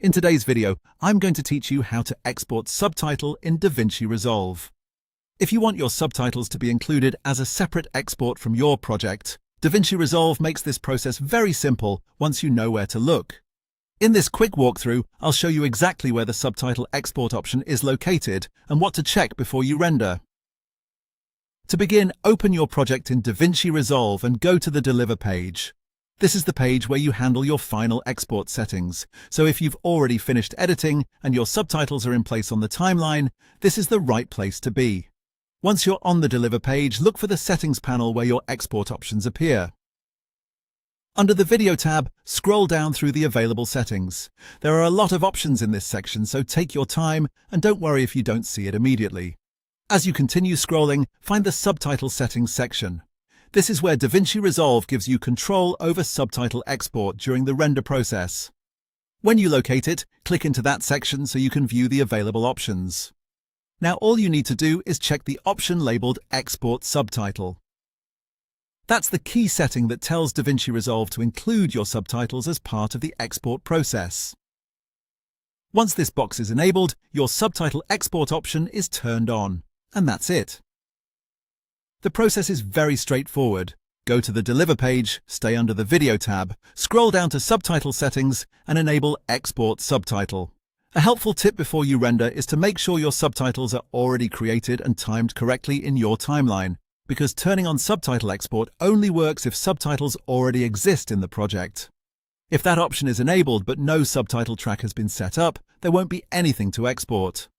In today's video, I'm going to teach you how to export subtitle in DaVinci Resolve. If you want your subtitles to be included as a separate export from your project, DaVinci Resolve makes this process very simple once you know where to look. In this quick walkthrough, I'll show you exactly where the subtitle export option is located and what to check before you render. To begin, open your project in DaVinci Resolve and go to the Deliver page. This is the page where you handle your final export settings. So if you've already finished editing and your subtitles are in place on the timeline, this is the right place to be. Once you're on the Deliver page, look for the Settings panel where your export options appear. Under the Video tab, scroll down through the available settings. There are a lot of options in this section, so take your time and don't worry if you don't see it immediately. As you continue scrolling, find the Subtitle Settings section. This is where DaVinci Resolve gives you control over subtitle export during the render process. When you locate it, click into that section so you can view the available options. Now all you need to do is check the option labeled Export Subtitle. That's the key setting that tells DaVinci Resolve to include your subtitles as part of the export process. Once this box is enabled, your subtitle export option is turned on, and that's it. The process is very straightforward. Go to the Deliver page, stay under the Video tab, scroll down to Subtitle Settings, and enable Export Subtitle. A helpful tip before you render is to make sure your subtitles are already created and timed correctly in your timeline, because turning on subtitle export only works if subtitles already exist in the project. If that option is enabled but no subtitle track has been set up, there won't be anything to export.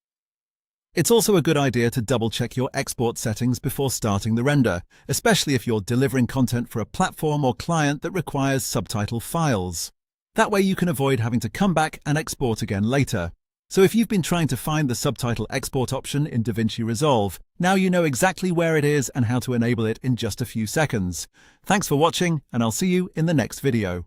It's also a good idea to double-check your export settings before starting the render, especially if you're delivering content for a platform or client that requires subtitle files. That way you can avoid having to come back and export again later. So if you've been trying to find the subtitle export option in DaVinci Resolve, now you know exactly where it is and how to enable it in just a few seconds. Thanks for watching, and I'll see you in the next video.